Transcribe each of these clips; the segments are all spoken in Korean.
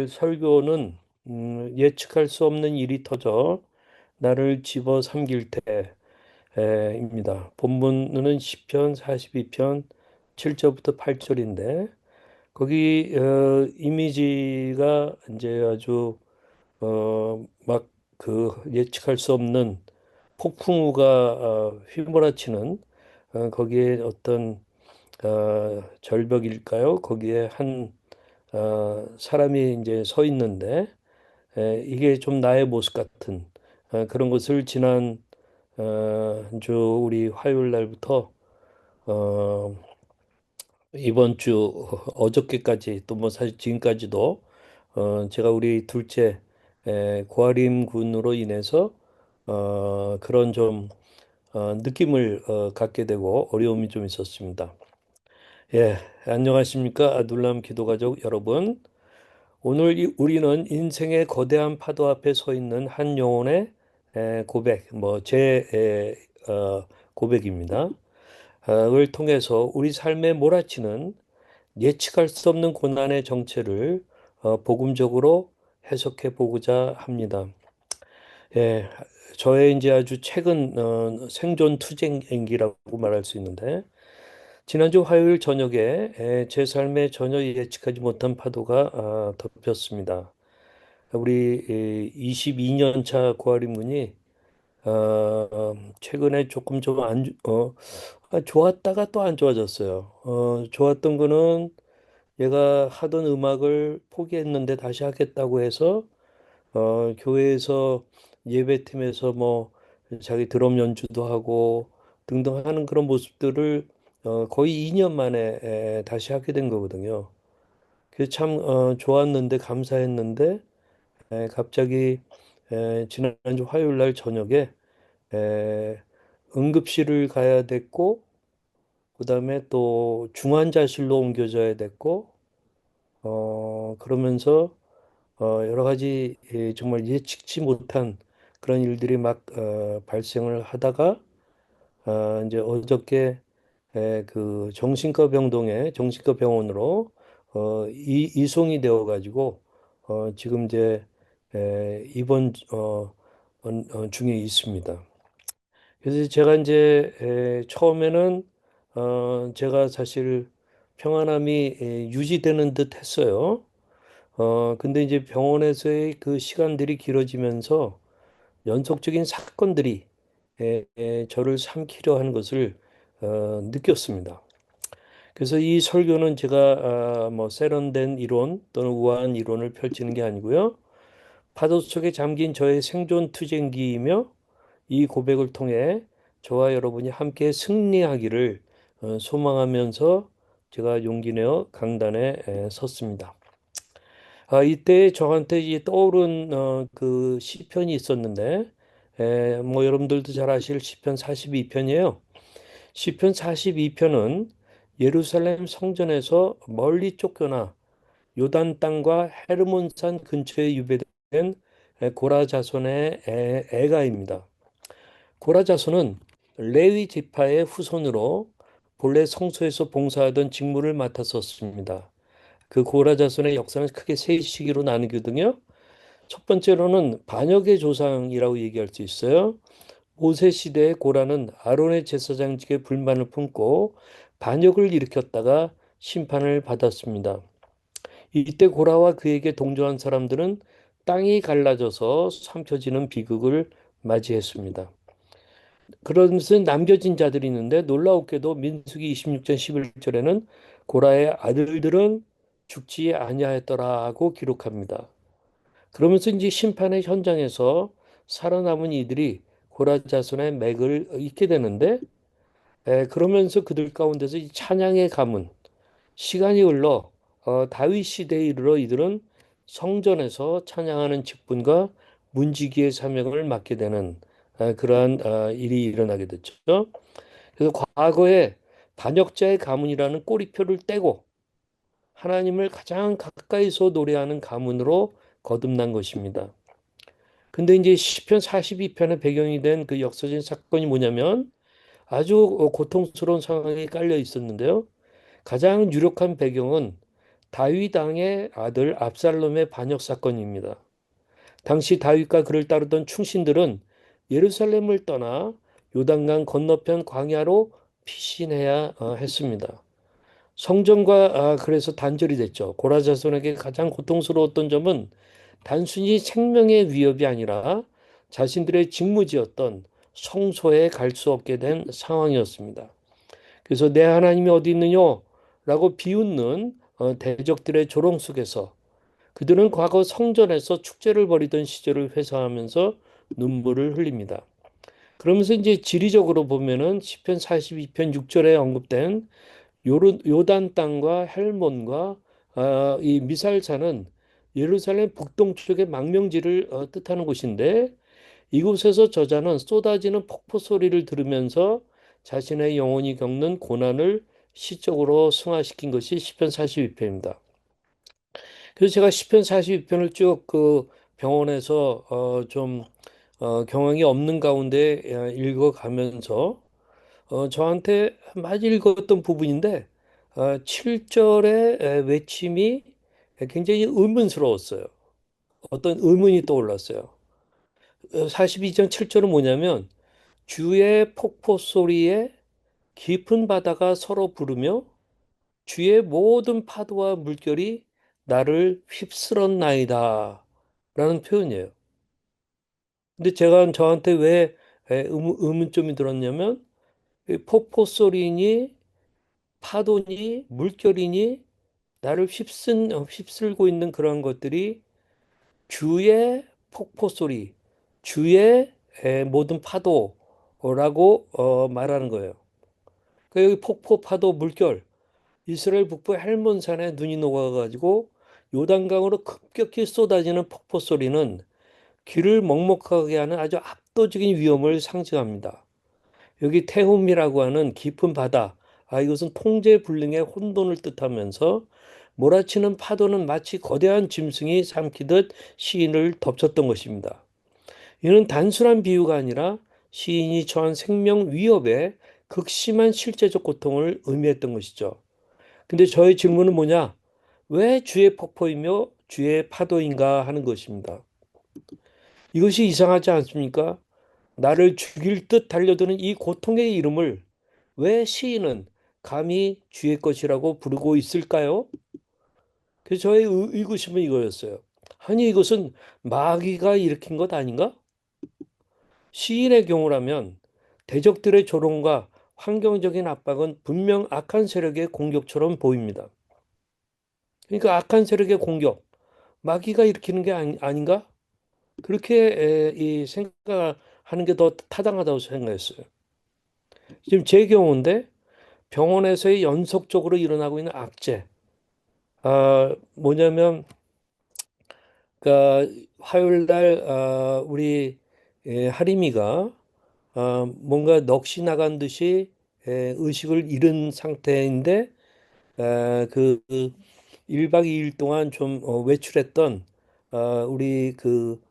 오늘 설교는 예측할 수 없는 일이 터져 나를 집어삼킬 때입니다. 본문은 시편 42편 7절부터 8절인데 거기 이미지가 이제 아주 막 그 예측할 수 없는 폭풍우가 휘몰아치는 거기에 어떤 절벽일까요? 거기에 한 사람이 이제 서 있는데 이게 좀 나의 모습 같은 그런 것을 지난 주 우리 화요일 날부터 어, 이번 주 어저께까지 또 뭐 사실 지금까지도 제가 우리 둘째 고아림 군으로 인해서 그런 좀 느낌을 갖게 되고 어려움이 좀 있었습니다. 예, 안녕하십니까? 아둘람 기도가족 여러분. 오늘 우리는 인생의 거대한 파도 앞에 서 있는 한 영혼의 고백, 고백입니다. 을 통해서 우리 삶에 몰아치는 예측할 수 없는 고난의 정체를 복음적으로 해석해 보고자 합니다. 예, 저의 이제 아주 최근 생존 투쟁기라고 말할 수 있는데 지난주 화요일 저녁에 제 삶에 전혀 예측하지 못한 파도가 덮였습니다. 우리 22년 차 고아림군이 최근에 조금 좋았다가 또 안 좋아졌어요. 좋았던 거는 얘가 하던 음악을 포기했는데 다시 하겠다고 해서 교회에서 예배팀에서 뭐 자기 드럼 연주도 하고 등등 하는 그런 모습들을 거의 2년 만에 다시 하게 된 거거든요. 그게 참 좋았는데 감사했는데 갑자기 지난주 화요일 날 저녁에 에, 응급실을 가야 됐고 그다음에 또 중환자실로 옮겨져야 됐고 그러면서 여러 가지 정말 예측치 못한 그런 일들이 막 발생을 하다가 이제 어저께 그 정신과 병동에 정신과 병원으로 이송이 되어 가지고 지금 이제 입원 중에 있습니다. 그래서 제가 이제 처음에는 제가 사실 평안함이 유지되는 듯 했어요. 근데 이제 병원에서의 그 시간들이 길어지면서 연속적인 사건들이 저를 삼키려 하는 것을 느꼈습니다. 그래서 이 설교는 제가 뭐 세련된 이론 또는 우아한 이론을 펼치는 게 아니고요. 파도 속에 잠긴 저의 생존 투쟁기이며 이 고백을 통해 저와 여러분이 함께 승리하기를 소망하면서 제가 용기 내어 강단에 섰습니다. 이때 저한테 이제 떠오른 그 시편이 있었는데 뭐 여러분들도 잘 아실 시편 42편이에요. 시편 42편은 예루살렘 성전에서 멀리 쫓겨나 요단 땅과 헤르몬산 근처에 유배된 고라 자손의 애가입니다. 고라 자손은 레위 지파의 후손으로 본래 성소에서 봉사하던 직무를 맡았었습니다. 그 고라 자손의 역사는 크게 세 시기로 나누거든요. 첫 번째로는 반역의 조상이라고 얘기할 수 있어요. 모세 시대의 고라는 아론의 제사장직에 불만을 품고 반역을 일으켰다가 심판을 받았습니다. 이때 고라와 그에게 동조한 사람들은 땅이 갈라져서 삼켜지는 비극을 맞이했습니다. 그러면서 남겨진 자들이 있는데 놀라웠게도 민수기 26장 11절에는 고라의 아들들은 죽지 아니하였더라고 기록합니다. 그러면서 이제 심판의 현장에서 살아남은 이들이 고라 자손의 맥을 잇게 되는데 그러면서 그들 가운데서 이 찬양의 가문 시간이 흘러 다윗 시대에 이르러 이들은 성전에서 찬양하는 직분과 문지기의 사명을 맡게 되는 그러한 일이 일어나게 됐죠. 그래서 과거에 반역자의 가문이라는 꼬리표를 떼고 하나님을 가장 가까이서 노래하는 가문으로 거듭난 것입니다. 근데 이제 시편 42편의 배경이 된 그 역사적인 사건이 뭐냐면 아주 고통스러운 상황에 깔려 있었는데요. 가장 유력한 배경은 다윗 왕의 아들 압살롬의 반역 사건입니다. 당시 다윗과 그를 따르던 충신들은 예루살렘을 떠나 요단강 건너편 광야로 피신해야 했습니다. 성전과 그래서 단절이 됐죠. 고라 자손에게 가장 고통스러웠던 점은 단순히 생명의 위협이 아니라 자신들의 직무지였던 성소에 갈 수 없게 된 상황이었습니다. 그래서 내 하나님이 어디 있느냐? 라고 비웃는 대적들의 조롱 속에서 그들은 과거 성전에서 축제를 벌이던 시절을 회상하면서 눈물을 흘립니다. 그러면서 이제 지리적으로 보면은 시편 42편 6절에 언급된 요단 땅과 헬몬과 이 미살산은 예루살렘 북동쪽의 망명지를 뜻하는 곳인데 이곳에서 저자는 쏟아지는 폭포 소리를 들으면서 자신의 영혼이 겪는 고난을 시적으로 승화시킨 것이 시편 42편입니다. 그래서 제가 시편 42편을 쭉 그 병원에서 좀 경황이 없는 가운데 읽어가면서 저한테 많이 읽었던 부분인데 7절의 외침이 굉장히 의문스러웠어요. 어떤 의문이 떠올랐어요. 42장 7절은 뭐냐면 주의 폭포 소리에 깊은 바다가 서로 부르며 주의 모든 파도와 물결이 나를 휩쓸었나이다 라는 표현이에요. 근데 제가 저한테 왜 의문점이 들었냐면 폭포 소리니 파도니 물결이니 나를 휩쓸고 있는 그런 것들이 주의 폭포 소리, 주의 모든 파도라고 말하는 거예요. 그러니까 여기 폭포, 파도, 물결, 이스라엘 북부 헬몬산에 눈이 녹아가지고 요단강으로 급격히 쏟아지는 폭포 소리는 귀를 먹먹하게 하는 아주 압도적인 위험을 상징합니다. 여기 태움이라고 하는 깊은 바다, 이것은 통제불능의 혼돈을 뜻하면서 몰아치는 파도는 마치 거대한 짐승이 삼키듯 시인을 덮쳤던 것입니다. 이는 단순한 비유가 아니라 시인이 처한 생명 위협에 극심한 실제적 고통을 의미했던 것이죠. 근데 저의 질문은 뭐냐? 왜 주의 폭포이며 주의 파도인가 하는 것입니다. 이것이 이상하지 않습니까? 나를 죽일 듯 달려드는 이 고통의 이름을 왜 시인은 감히 주의 것이라고 부르고 있을까요? 그래서 저의 의구심은 이거였어요. 아니, 이것은 마귀가 일으킨 것 아닌가? 시인의 경우라면 대적들의 조롱과 환경적인 압박은 분명 악한 세력의 공격처럼 보입니다. 그러니까 악한 세력의 공격, 마귀가 일으키는 게 아닌가? 그렇게 이 생각하는 게 더 타당하다고 생각했어요. 지금 제 경우인데 병원에서의 연속적으로 일어나고 있는 악재, 뭐냐면 그러니까 화요일 날 우리 하림이가 뭔가 넋이 나간 듯이 의식을 잃은 상태인데 그 1박 2일 동안 좀 외출했던 우리 그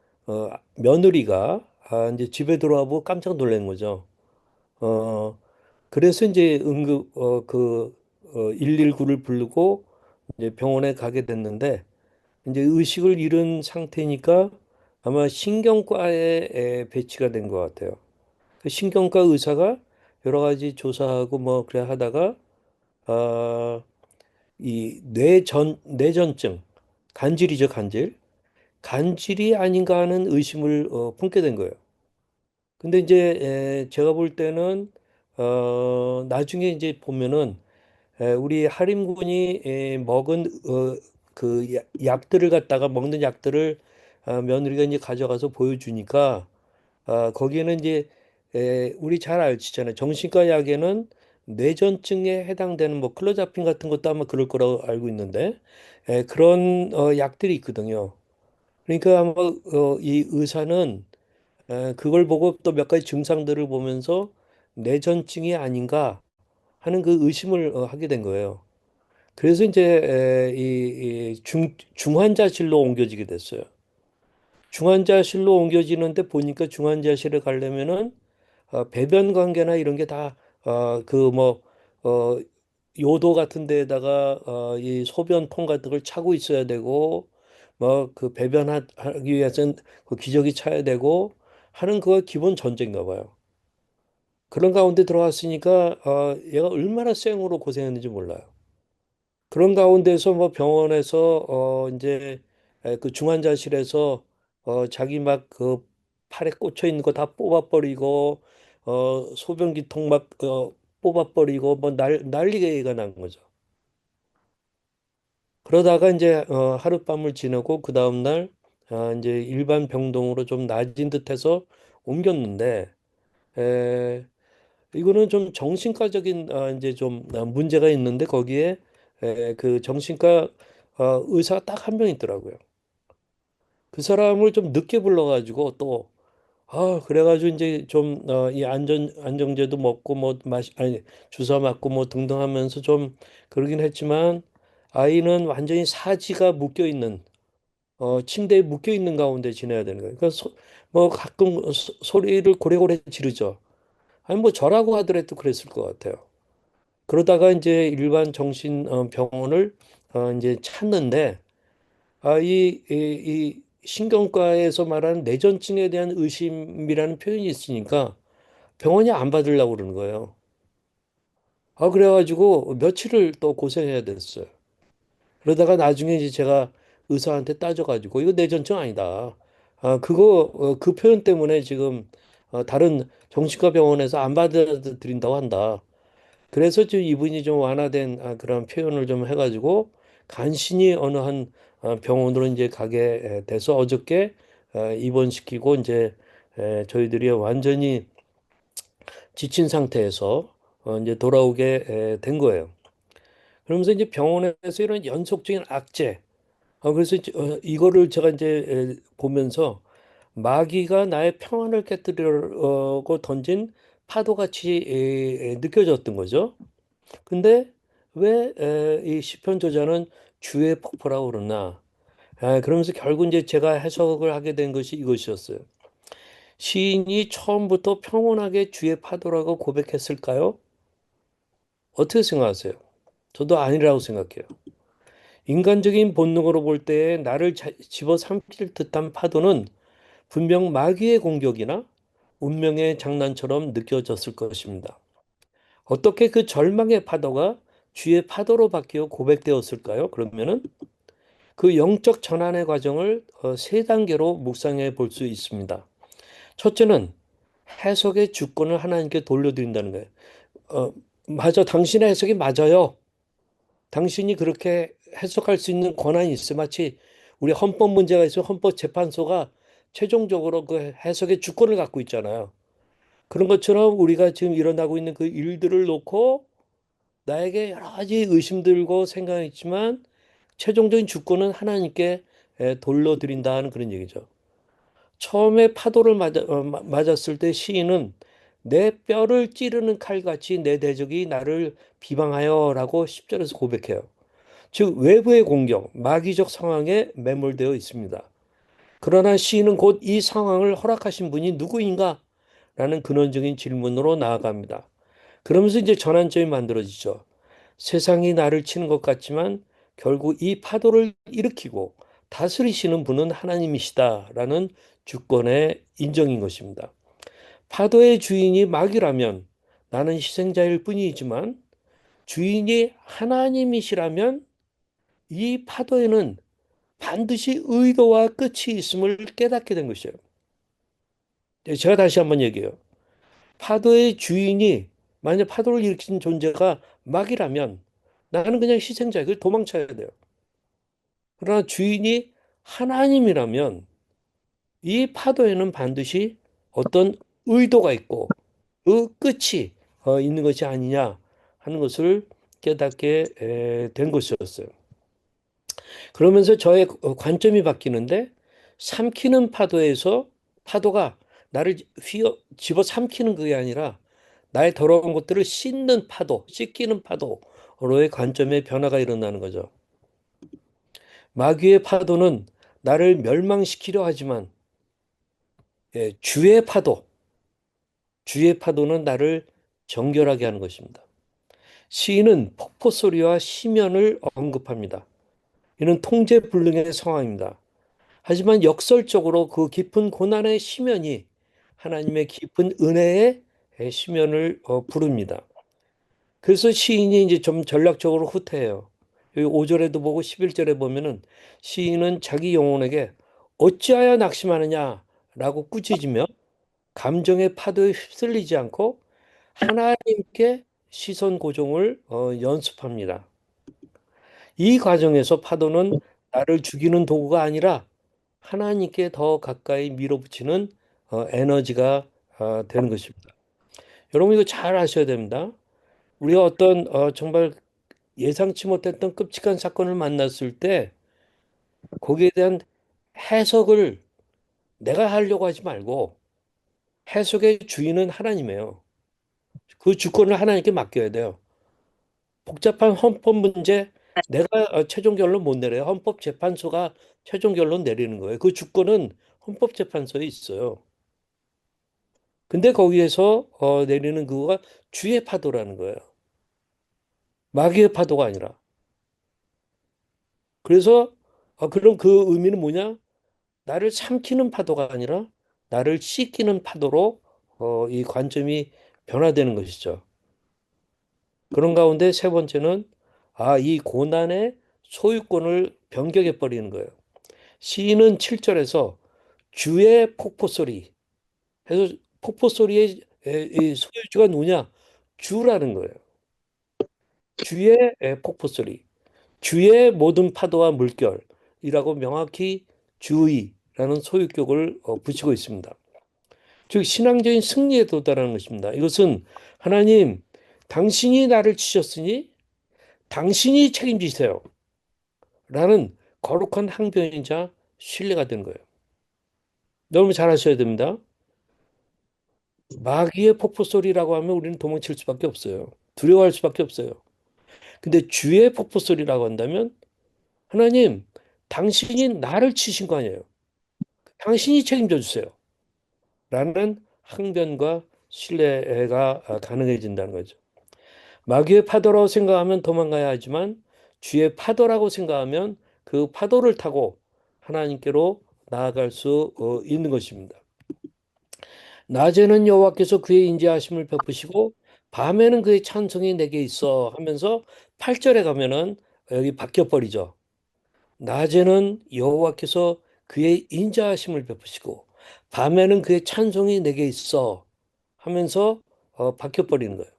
며느리가 이제 집에 들어와보고 깜짝 놀란 거죠. 어, 그래서 이제 119를 부르고 이제 병원에 가게 됐는데 이제 의식을 잃은 상태니까 아마 신경과에 배치가 된 것 같아요. 그 신경과 의사가 여러 가지 조사하고 뭐 그래 하다가 아, 이 뇌전증, 간질이죠, 간질. 간질이 아닌가 하는 의심을 품게 된 거예요. 근데 이제 제가 볼 때는 나중에 이제 보면은 우리 하림군이 먹은 그 약들을 갖다가 먹는 약들을 며느리가 이제 가져가서 보여주니까 거기에는 이제 우리 잘 알지잖아요. 정신과 약에는 뇌전증에 해당되는 뭐 클로자핀 같은 것도 아마 그럴 거라고 알고 있는데 그런 약들이 있거든요. 그러니까 아마 이 의사는 그걸 보고 또 몇 가지 증상들을 보면서 뇌전증이 아닌가 하는 그 의심을 하게 된 거예요. 그래서 이제 중환자실로 옮겨지게 됐어요. 중환자실로 옮겨지는데 보니까 중환자실에 가려면은 배변 관계나 이런 게 다 그 뭐 어 요도 같은 데에다가 이 소변통 같은 걸 차고 있어야 되고 뭐 그 배변하기 위해서는 그 기저귀 차야 되고 하는 그거 기본 전제인가 봐요. 그런 가운데 들어왔으니까 얘가 얼마나 생으로 고생했는지 몰라요. 그런 가운데서 뭐 병원에서 이제 그 중환자실에서 자기 막 그 팔에 꽂혀 있는 거 다 뽑아버리고 소변기통 막 뽑아버리고 뭐 난리가 난 거죠. 그러다가 이제 하룻밤을 지내고 그 다음날 이제 일반 병동으로 좀 나아진 듯해서 옮겼는데 에, 이거는 좀 정신과적인 이제 좀 문제가 있는데 거기에 그 정신과 의사가 딱 한 명 있더라고요. 그 사람을 좀 늦게 불러가지고 또 그래가지고 이제 좀 이 안정제도 먹고 뭐 아니 주사 맞고 뭐 등등 하면서 좀 그러긴 했지만 아이는 완전히 사지가 묶여 있는 침대에 묶여 있는 가운데 지내야 되는 거예요. 그러니까 뭐 가끔 소리를 고래고래 지르죠. 아니 뭐 저라고 하더라도 그랬을 것 같아요. 그러다가 이제 일반 정신 병원을 이제 찾는데 이 신경과에서 말하는 뇌전증에 대한 의심이라는 표현이 있으니까 병원이 안 받으려고 그러는 거예요. 그래가지고 며칠을 또 고생해야 됐어요. 그러다가 나중에 이제 제가 의사한테 따져가지고 이거 뇌전증 아니다. 그 표현 때문에 지금 다른 정신과 병원에서 안 받아들인다고 한다. 그래서 지금 이분이 좀 완화된 그런 표현을 좀 해가지고 간신히 어느 한 병원으로 이제 가게 돼서 어저께 입원시키고 이제 저희들이 완전히 지친 상태에서 이제 돌아오게 된 거예요. 그러면서 이제 병원에서 이런 연속적인 악재, 그래서 이거를 제가 이제 보면서 마귀가 나의 평안을 깨뜨리려고 던진 파도같이 느껴졌던 거죠. 근데 왜 이 시편 저자는 주의 폭포라고 그러나? 그러면서 결국 이제 제가 해석을 하게 된 것이 이것이었어요. 시인이 처음부터 평온하게 주의 파도라고 고백했을까요? 어떻게 생각하세요? 저도 아니라고 생각해요. 인간적인 본능으로 볼 때 나를 집어삼킬 듯한 파도는 분명 마귀의 공격이나 운명의 장난처럼 느껴졌을 것입니다. 어떻게 그 절망의 파도가 주의 파도로 바뀌어 고백되었을까요? 그러면은 그 영적 전환의 과정을 세 단계로 묵상해 볼 수 있습니다. 첫째는 해석의 주권을 하나님께 돌려드린다는 거예요. 맞아, 당신의 해석이 맞아요. 당신이 그렇게 해석할 수 있는 권한이 있어. 마치 우리 헌법 문제가 있으면 헌법재판소가 최종적으로 그 해석의 주권을 갖고 있잖아요. 그런 것처럼 우리가 지금 일어나고 있는 그 일들을 놓고 나에게 여러 가지 의심들고 생각이 있지만 최종적인 주권은 하나님께 돌려드린다는 그런 얘기죠. 처음에 파도를 맞았을 때 시인은 내 뼈를 찌르는 칼같이 내 대적이 나를 비방하여라고 10절에서 고백해요. 즉 외부의 공격, 마귀적 상황에 매몰되어 있습니다. 그러나 시인은 곧 이 상황을 허락하신 분이 누구인가? 라는 근원적인 질문으로 나아갑니다. 그러면서 이제 전환점이 만들어지죠. 세상이 나를 치는 것 같지만 결국 이 파도를 일으키고 다스리시는 분은 하나님이시다라는 주권의 인정인 것입니다. 파도의 주인이 마귀라면 나는 희생자일 뿐이지만 주인이 하나님이시라면 이 파도에는 반드시 의도와 끝이 있음을 깨닫게 된 것이에요. 제가 다시 한번 얘기해요. 파도의 주인이 만약 파도를 일으킨 존재가 마귀라면 나는 그냥 희생자예요. 그래서 도망쳐야 돼요. 그러나 주인이 하나님이라면 이 파도에는 반드시 어떤 의도가 있고 그 끝이 있는 것이 아니냐 하는 것을 깨닫게 된 것이었어요. 그러면서 저의 관점이 바뀌는데 삼키는 파도에서 파도가 나를 집어 삼키는 그게 아니라 나의 더러운 것들을 씻는 파도, 씻기는 파도로의 관점의 변화가 일어나는 거죠. 마귀의 파도는 나를 멸망시키려 하지만 주의 파도는 나를 정결하게 하는 것입니다. 시인은 폭포 소리와 심연을 언급합니다. 이는 통제불능의 상황입니다. 하지만 역설적으로 그 깊은 고난의 심연이 하나님의 깊은 은혜의 심연을 부릅니다. 그래서 시인이 이제 좀 전략적으로 후퇴해요. 여기 5절에도 보고 11절에 보면은 시인은 자기 영혼에게 어찌하여 낙심하느냐라고 꾸짖으며 감정의 파도에 휩쓸리지 않고 하나님께 시선 고정을 연습합니다. 이 과정에서 파도는 나를 죽이는 도구가 아니라 하나님께 더 가까이 밀어붙이는 에너지가 되는 것입니다. 여러분 이거 잘 아셔야 됩니다. 우리가 어떤 정말 예상치 못했던 끔찍한 사건을 만났을 때 거기에 대한 해석을 내가 하려고 하지 말고 해석의 주인은 하나님이에요. 그 주권을 하나님께 맡겨야 돼요. 복잡한 헌법 문제 내가 최종 결론 못 내려요. 헌법재판소가 최종 결론 내리는 거예요. 그 주권은 헌법재판소에 있어요. 근데 거기에서 내리는 그거가 주의 파도라는 거예요. 마귀의 파도가 아니라. 그래서 그럼 그 의미는 뭐냐? 나를 삼키는 파도가 아니라 나를 씻기는 파도로 이 관점이 변화되는 것이죠. 그런 가운데 세 번째는 이 고난의 소유권을 변경해 버리는 거예요. 시인은 7절에서 주의 폭포 소리 해서 폭포 소리의 이 소유주가 누구냐? 주라는 거예요. 주의 폭포 소리. 주의 모든 파도와 물결이라고 명확히 주의라는 소유격을 붙이고 있습니다. 즉 신앙적인 승리에 도달하는 것입니다. 이것은 하나님, 당신이 나를 치셨으니 당신이 책임지세요. 라는 거룩한 항변이자 신뢰가 된 거예요. 여러분 잘 아셔야 됩니다. 마귀의 폭포 소리라고 하면 우리는 도망칠 수밖에 없어요. 두려워할 수밖에 없어요. 근데 주의 폭포 소리라고 한다면 하나님, 당신이 나를 치신 거 아니에요. 당신이 책임져 주세요. 라는 항변과 신뢰가 가능해진다는 거죠. 마귀의 파도라고 생각하면 도망가야 하지만 주의 파도라고 생각하면 그 파도를 타고 하나님께로 나아갈 수 있는 것입니다. 낮에는 여호와께서 그의 인자하심을 베푸시고 밤에는 그의 찬송이 내게 있어 하면서 8절에 가면은 여기 바뀌어 버리죠. 낮에는 여호와께서 그의 인자하심을 베푸시고 밤에는 그의 찬송이 내게 있어 하면서 바뀌어 버리는 거예요.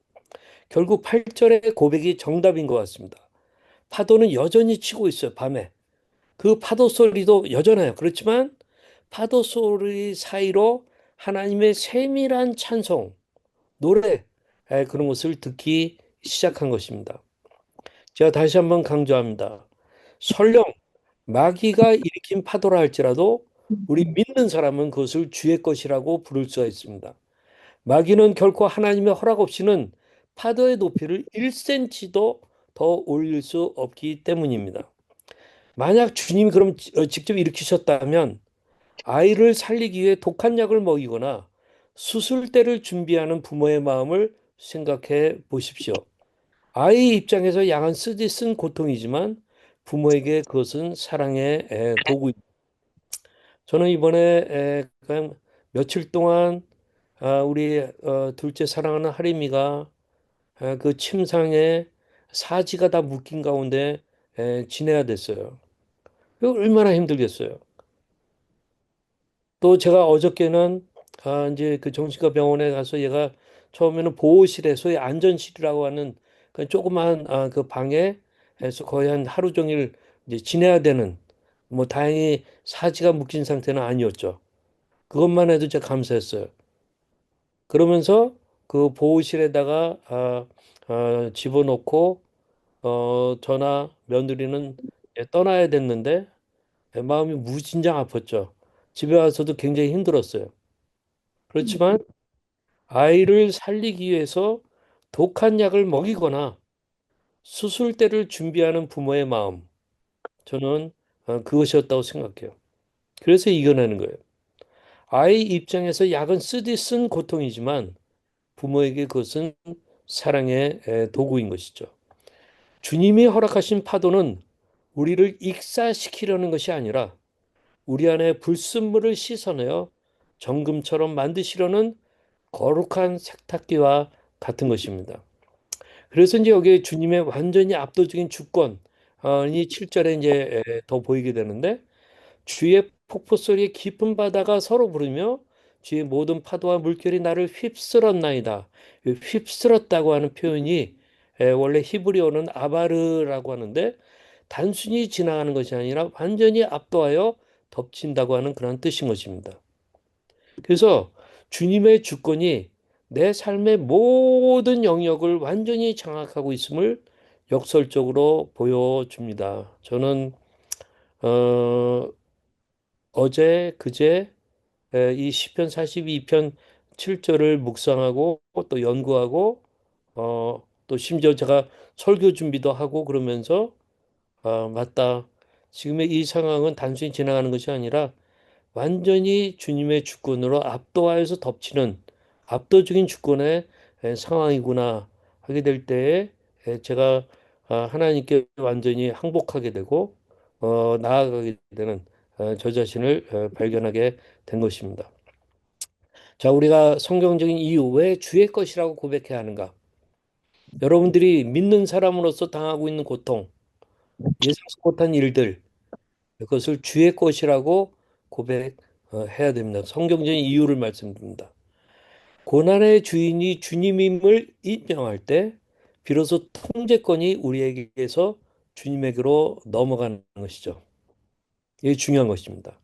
결국 8절의 고백이 정답인 것 같습니다. 파도는 여전히 치고 있어요, 밤에. 그 파도 소리도 여전해요. 그렇지만 파도 소리 사이로 하나님의 세밀한 찬송, 노래, 그런 것을 듣기 시작한 것입니다. 제가 다시 한번 강조합니다. 설령 마귀가 일으킨 파도라 할지라도 우리 믿는 사람은 그것을 주의 것이라고 부를 수가 있습니다. 마귀는 결코 하나님의 허락 없이는 파도의 높이를 1cm도 더 올릴 수 없기 때문입니다. 만약 주님이 그럼 직접 일으키셨다면 아이를 살리기 위해 독한 약을 먹이거나 수술대를 준비하는 부모의 마음을 생각해 보십시오. 아이 입장에서 양은 쓰디 쓴 고통이지만 부모에게 그것은 사랑의 도구입니다. 저는 이번에 그냥 며칠 동안 우리 둘째 사랑하는 하림이가 그 침상에 사지가 다 묶인 가운데 지내야 됐어요. 이거 얼마나 힘들겠어요. 또 제가 어저께는 이제 그 정신과 병원에 가서 얘가 처음에는 보호실에 소위 안전실이라고 하는 그 조그만 그 방에서 거의 한 하루 종일 이제 지내야 되는 뭐 다행히 사지가 묶인 상태는 아니었죠. 그것만 해도 제가 감사했어요. 그러면서 그 보호실에다가 집어넣고 저나 며느리는 떠나야 됐는데 마음이 무진장 아팠죠. 집에 와서도 굉장히 힘들었어요. 그렇지만 아이를 살리기 위해서 독한 약을 먹이거나 수술대를 준비하는 부모의 마음, 저는 그것이었다고 생각해요. 그래서 이겨내는 거예요. 아이 입장에서 약은 쓰디 쓴 고통이지만 부모에게 그것은 사랑의 도구인 것이죠. 주님이 허락하신 파도는 우리를 익사시키려는 것이 아니라 우리 안에 불순물을 씻어내어 정금처럼 만드시려는 거룩한 세탁기와 같은 것입니다. 그래서 이제 여기에 주님의 완전히 압도적인 주권이 7절에 이제 더 보이게 되는데, 주의 폭포 소리에 깊은 바다가 서로 부르며 주의 모든 파도와 물결이 나를 휩쓸었나이다. 이 휩쓸었다고 하는 표현이 원래 히브리어는 아바르라고 하는데, 단순히 지나가는 것이 아니라 완전히 압도하여 덮친다고 하는 그런 뜻인 것입니다. 그래서 주님의 주권이 내 삶의 모든 영역을 완전히 장악하고 있음을 역설적으로 보여줍니다. 저는 어, 어제 그제 이 시편 42편 7절을 묵상하고 또 연구하고 또 심지어 제가 설교 준비도 하고 그러면서 맞다. 지금의 이 상황은 단순히 지나가는 것이 아니라 완전히 주님의 주권으로 압도하여서 덮치는 압도적인 주권의 상황이구나 하게 될 때에 제가 하나님께 완전히 항복하게 되고 나아가게 되는 저 자신을 발견하게 된 것입니다. 자, 우리가 성경적인 이유 왜 주의 것이라고 고백해야 하는가? 여러분들이 믿는 사람으로서 당하고 있는 고통, 예상치 못한 일들, 그것을 주의 것이라고 고백해야 됩니다. 성경적인 이유를 말씀드립니다. 고난의 주인이 주님임을 인정할 때 비로소 통제권이 우리에게서 주님에게로 넘어가는 것이죠. 이게 중요한 것입니다.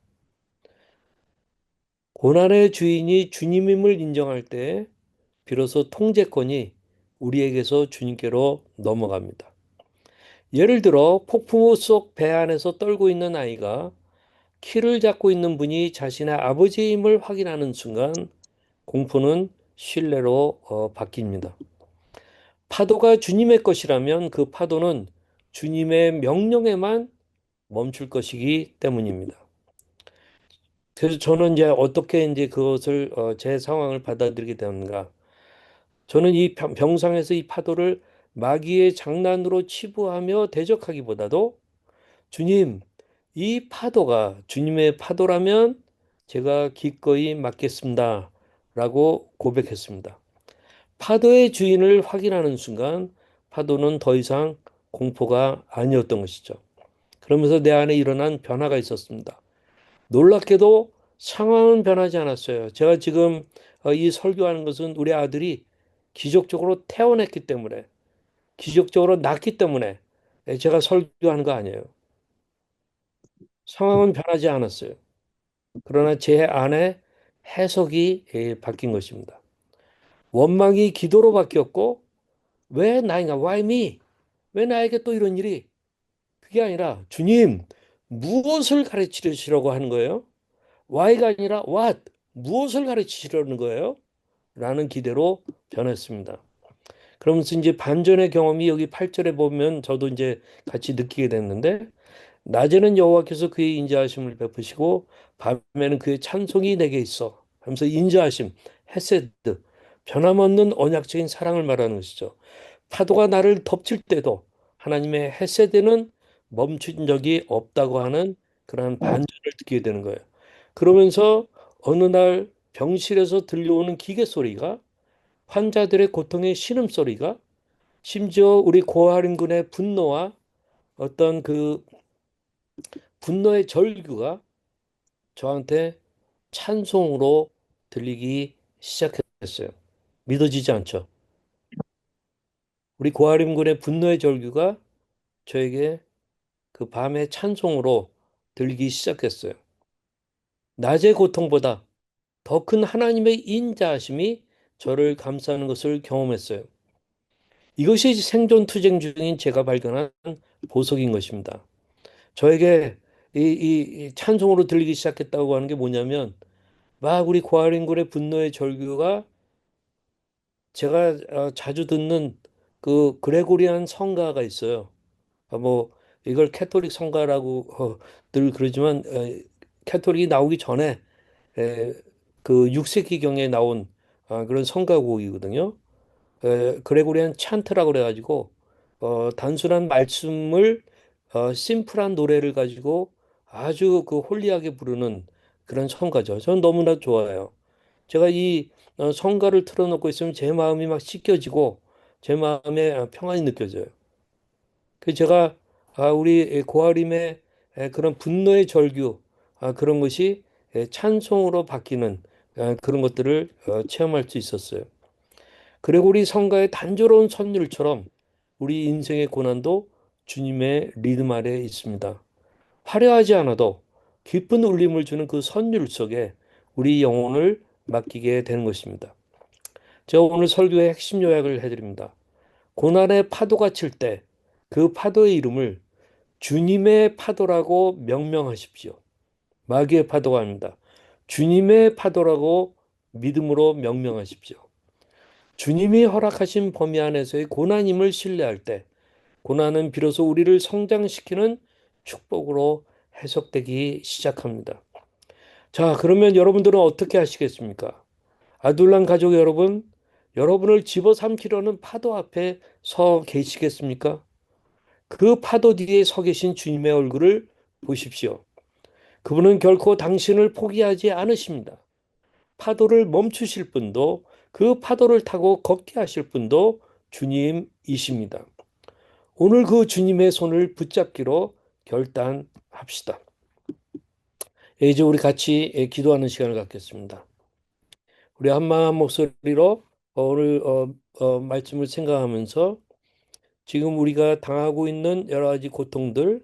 고난의 주인이 주님임을 인정할 때 비로소 통제권이 우리에게서 주님께로 넘어갑니다. 예를 들어 폭풍우 속 배 안에서 떨고 있는 아이가 키를 잡고 있는 분이 자신의 아버지임을 확인하는 순간 공포는 신뢰로 바뀝니다. 파도가 주님의 것이라면 그 파도는 주님의 명령에만 멈출 것이기 때문입니다. 그래서 저는 이제 어떻게 이제 그것을 제 상황을 받아들이게 되는가? 저는 이 병상에서 이 파도를 마귀의 장난으로 치부하며 대적하기보다도 주님, 이 파도가 주님의 파도라면 제가 기꺼이 맡겠습니다. 라고 고백했습니다. 파도의 주인을 확인하는 순간 파도는 더 이상 공포가 아니었던 것이죠. 그러면서 내 안에 일어난 변화가 있었습니다. 놀랍게도 상황은 변하지 않았어요. 제가 지금 이 설교하는 것은 우리 아들이 기적적으로 태어났기 때문에, 기적적으로 낳기 때문에 제가 설교하는 거 아니에요. 상황은 변하지 않았어요. 그러나 제 안에 해석이 바뀐 것입니다. 원망이 기도로 바뀌었고, 왜 나인가? Why me? 왜 나에게 또 이런 일이? 그게 아니라 주님 무엇을 가르치시려고 하는 거예요? Why가 아니라 what? 무엇을 가르치시려는 거예요? 라는 기대로 변했습니다. 그러면서 이제 반전의 경험이 여기 8절에 보면 저도 이제 같이 느끼게 됐는데, 낮에는 여호와께서 그의 인자하심을 베푸시고 밤에는 그의 찬송이 내게 있어 하면서 인자하심, 헤세드, 변함없는 언약적인 사랑을 말하는 것이죠. 파도가 나를 덮칠 때도 하나님의 헤세드는 멈춘 적이 없다고 하는 그러한 반전을 듣게 되는 거예요. 그러면서 어느 날 병실에서 들려오는 기계 소리가, 환자들의 고통의 신음소리가, 심지어 우리 고아린군의 분노와 어떤 그 분노의 절규가 저한테 찬송으로 들리기 시작했어요. 믿어지지 않죠? 우리 고아린군의 분노의 절규가 저에게 그 밤의 찬송으로 들리기 시작했어요. 낮의 고통보다 더 큰 하나님의 인자하심이 저를 감싸는 것을 경험했어요. 이것이 생존투쟁 중인 제가 발견한 보석인 것입니다. 저에게 이 찬송으로 들리기 시작했다고 하는 게 뭐냐면, 막 우리 고아린골의 분노의 절규가 제가 자주 듣는 그 그레고리안 성가가 있어요. 뭐 이걸 캐톨릭 성가라고 늘 그러지만 캐톨릭이 나오기 전에 에, 그 6세기경에 나온 그런 성가곡이거든요. 그레고리안 찬트라고 그래가지고 단순한 말씀을 심플한 노래를 가지고 아주 그 홀리하게 부르는 그런 성가죠. 저는 너무나 좋아요. 제가 이 성가를 틀어놓고 있으면 제 마음이 막 씻겨지고 제 마음에 평안이 느껴져요. 그 제가 우리 고아림의 그런 분노의 절규 그런 것이 찬송으로 바뀌는 그런 것들을 체험할 수 있었어요. 그리고 우리 성가의 단조로운 선율처럼 우리 인생의 고난도 주님의 리듬 아래에 있습니다. 화려하지 않아도 깊은 울림을 주는 그 선율 속에 우리 영혼을 맡기게 되는 것입니다. 제가 오늘 설교의 핵심 요약을 해드립니다. 고난의 파도가 칠 때 그 파도의 이름을 주님의 파도라고 명명하십시오. 마귀의 파도가 아닙니다. 주님의 파도라고 믿음으로 명명하십시오. 주님이 허락하신 범위 안에서의 고난임을 신뢰할 때 고난은 비로소 우리를 성장시키는 축복으로 해석되기 시작합니다. 자, 그러면 여러분들은 어떻게 하시겠습니까? 아둘람 가족 여러분, 여러분을 집어삼키려는 파도 앞에 서 계시겠습니까? 그 파도 뒤에 서 계신 주님의 얼굴을 보십시오. 그분은 결코 당신을 포기하지 않으십니다. 파도를 멈추실 분도 그 파도를 타고 걷게 하실 분도 주님이십니다. 오늘 그 주님의 손을 붙잡기로 결단합시다. 이제 우리 같이 기도하는 시간을 갖겠습니다. 우리 한마음 목소리로 오늘 말씀을 생각하면서 지금 우리가 당하고 있는 여러 가지 고통들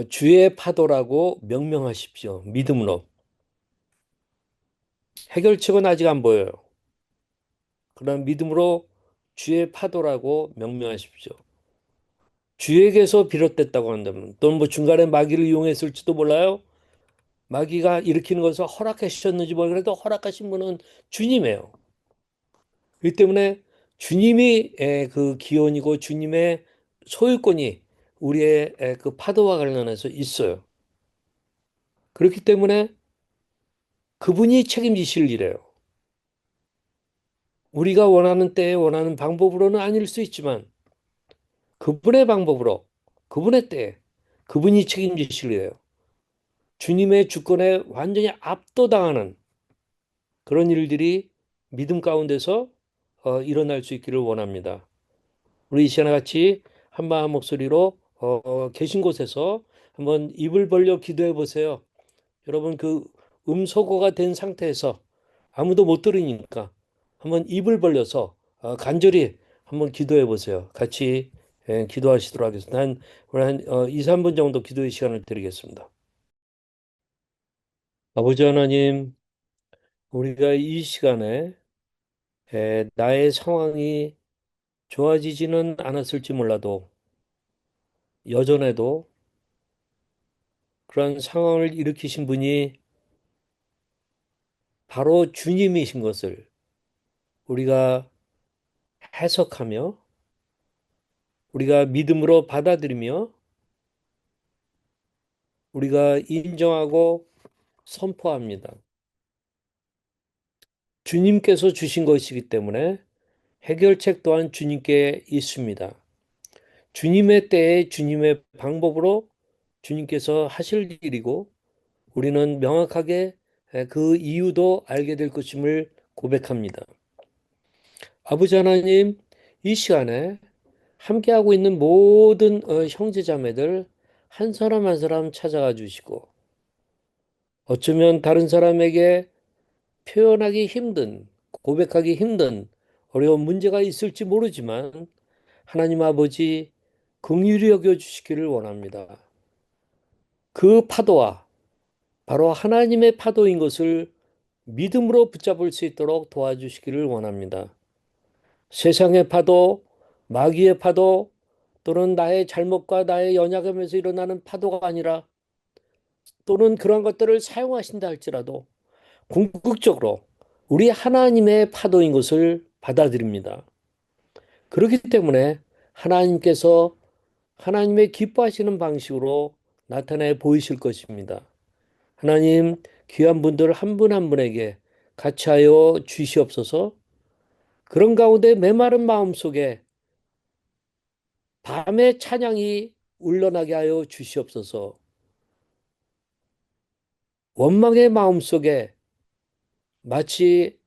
주의 파도라고 명명하십시오. 믿음으로. 해결책은 아직 안 보여요. 그러나 믿음으로 주의 파도라고 명명하십시오. 주에게서 비롯됐다고 한다면 또는 뭐 중간에 마귀를 이용했을지도 몰라요. 마귀가 일으키는 것을 허락하셨는지 모르겠어도 허락하신 분은 주님이에요. 이 때문에 주님이 그 기원이고 주님의 소유권이 우리의 그 파도와 관련해서 있어요. 그렇기 때문에 그분이 책임지실 일이에요. 우리가 원하는 때에 원하는 방법으로는 아닐 수 있지만 그분의 방법으로 그분의 때에 그분이 책임지실 일이에요. 주님의 주권에 완전히 압도당하는 그런 일들이 믿음 가운데서 일어날 수 있기를 원합니다. 우리 이 시간에 같이 한마음 목소리로 계신 곳에서 한번 입을 벌려 기도해 보세요. 여러분 그 음소거가 된 상태에서 아무도 못 들으니까 한번 입을 벌려서 간절히 한번 기도해 보세요. 같이 기도하시도록 하겠습니다. 한 2, 3분 정도 기도의 시간을 드리겠습니다. 아버지 하나님, 우리가 이 시간에 나의 상황이 좋아지지는 않았을지 몰라도 여전해도 그런 상황을 일으키신 분이 바로 주님이신 것을 우리가 해석하며 우리가 믿음으로 받아들이며 우리가 인정하고 선포합니다. 주님께서 주신 것이기 때문에 해결책 또한 주님께 있습니다. 주님의 때에 주님의 방법으로 주님께서 하실 일이고 우리는 명확하게 그 이유도 알게 될 것임을 고백합니다. 아버지 하나님, 이 시간에 함께하고 있는 모든 형제자매들 한 사람 한 사람 찾아가 주시고 어쩌면 다른 사람에게 표현하기 힘든, 고백하기 힘든 어려운 문제가 있을지 모르지만 하나님 아버지 긍휼히 여겨 주시기를 원합니다. 그 파도와 바로 하나님의 파도인 것을 믿음으로 붙잡을 수 있도록 도와주시기를 원합니다. 세상의 파도, 마귀의 파도, 또는 나의 잘못과 나의 연약함에서 일어나는 파도가 아니라 또는 그런 것들을 사용하신다 할지라도 궁극적으로 우리 하나님의 파도인 것을 받아들입니다. 그렇기 때문에 하나님께서 하나님의 기뻐하시는 방식으로 나타내 보이실 것입니다. 하나님 귀한 분들 한 분 한 분에게 같이 하여 주시옵소서. 그런 가운데 메마른 마음 속에 밤의 찬양이 울러나게 하여 주시옵소서. 원망의 마음 속에 마치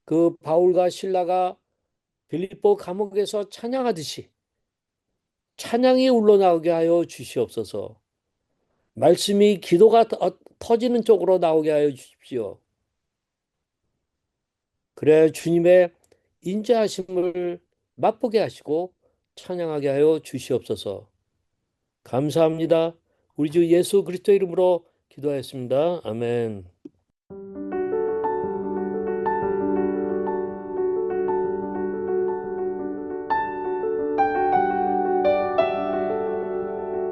그 바울과 실라가 빌립보 감옥에서 찬양하듯이 찬양이 울러나오게 하여 주시옵소서. 말씀이 기도가 터지는 쪽으로 나오게 하여 주십시오. 그래 주님의 인자하심을 맛보게 하시고 찬양하게 하여 주시옵소서. 감사합니다. 우리 주 예수 그리스도 이름으로 기도하였습니다. 아멘.